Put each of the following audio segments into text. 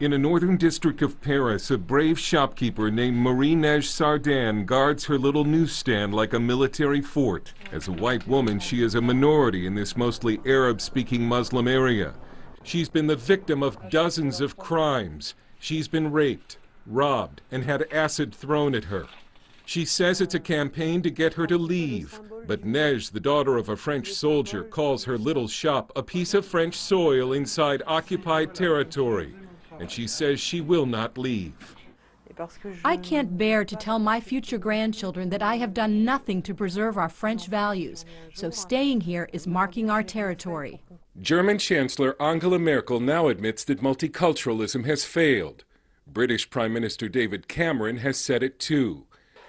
In a northern district of Paris, a brave shopkeeper named Marie-Neige Sardin guards her little newsstand like a military fort. As a white woman, she is a minority in this mostly Arab-speaking Muslim area. She's been the victim of dozens of crimes. She's been raped, robbed, and had acid thrown at her. She says it's a campaign to get her to leave. But Neige, the daughter of a French soldier, calls her little shop a piece of French soil inside occupied territory. And she says she will not leave. I can't bear to tell my future grandchildren that I have done nothing to preserve our French values, so staying here is marking our territory. German Chancellor Angela Merkel now admits that multiculturalism has failed. British Prime Minister David Cameron has said it too.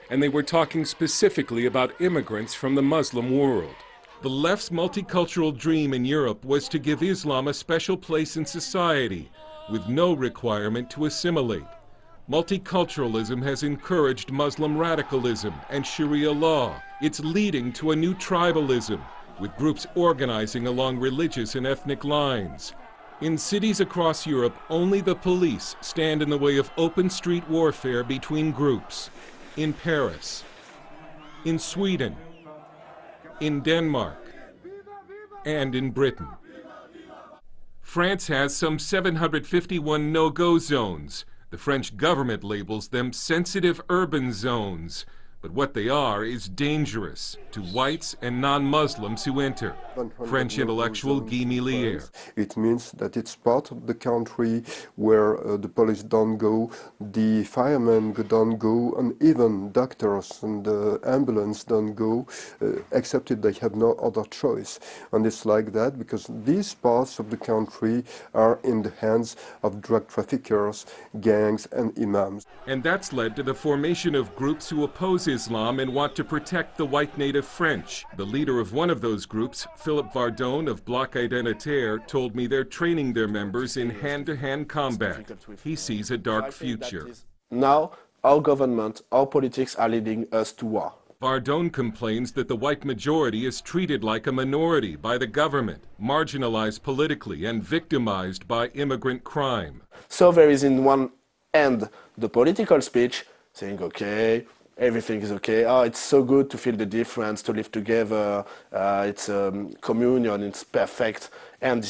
And they were talking specifically about immigrants from the Muslim world. The left's multicultural dream in Europe was to give Islam a special place in society, with no requirement to assimilate. Multiculturalism has encouraged Muslim radicalism and Sharia law. It's leading to a new tribalism, with groups organizing along religious and ethnic lines. In cities across Europe, only the police stand in the way of open street warfare between groups. In Paris, in Sweden, in Denmark, and in Britain. France has some 751 no-go zones. The French government labels them sensitive urban zones. But what they are is dangerous to whites and non-Muslims who enter. French intellectual Guy Millier. It means that it's part of the country where the police don't go, the firemen don't go, and even doctors and the ambulance don't go, except if they have no other choice. And it's like that because these parts of the country are in the hands of drug traffickers, gangs, and imams. And that's led to the formation of groups who oppose Islam and want to protect the white native French. The leader of one of those groups, Philippe Vardon of Bloc Identitaire, told me they're training their members in hand-to-hand combat. He sees a dark future. Now, our government, our politics are leading us to war. Vardon complains that the white majority is treated like a minority by the government, marginalized politically and victimized by immigrant crime. So there is in one end the political speech saying, okay, everything is okay. Oh, it's so good to feel the difference, to live together. It's communion, it's perfect. And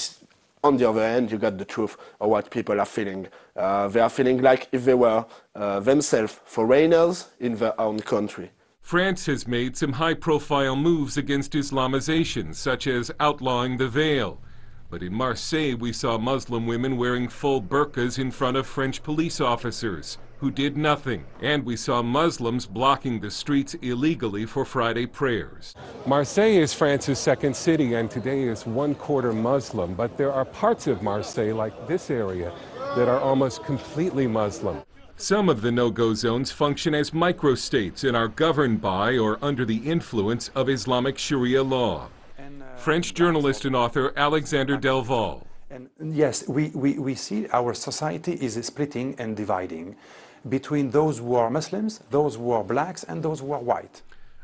on the other hand, you got the truth of what people are feeling. They are feeling like if they were themselves foreigners in their own country. France has made some high-profile moves against Islamization, such as outlawing the veil. But in Marseille, we saw Muslim women wearing full burqas in front of French police officers, who did nothing. And we saw Muslims blocking the streets illegally for Friday prayers. Marseille is France's second city, and today is 1/4 Muslim. But there are parts of Marseille, like this area, that are almost completely Muslim. Some of the no-go zones function as microstates and are governed by or under the influence of Islamic Sharia law. French journalist and author Alexander Delval. And yes, we see our society is splitting and dividing between those who are Muslims, those who are blacks, and those who are white.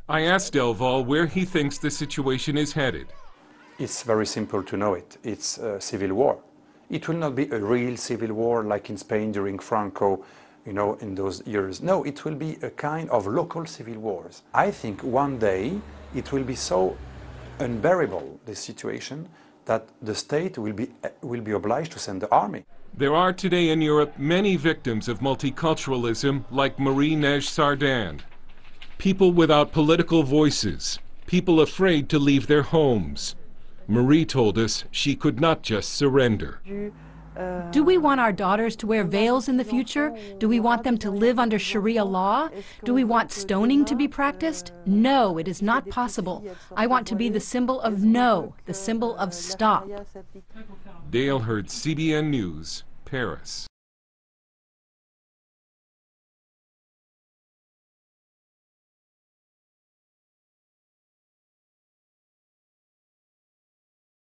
I asked Delval where he thinks the situation is headed. It's very simple to know it. It's a civil war. It will not be a real civil war like in Spain during Franco, you know, in those years. No, it will be a kind of local civil wars. I think one day it will be so unbearable, this situation, that the state will be obliged to send the army. There are today in Europe many victims of multiculturalism like Marie-Neige Sardin. People without political voices, people afraid to leave their homes. Marie told us she could not just surrender. Do we want our daughters to wear veils in the future? Do we want them to live under Sharia law? Do we want stoning to be practiced? No, it is not possible. I want to be the symbol of no, the symbol of stop. Dale Hurd, CBN News, Paris.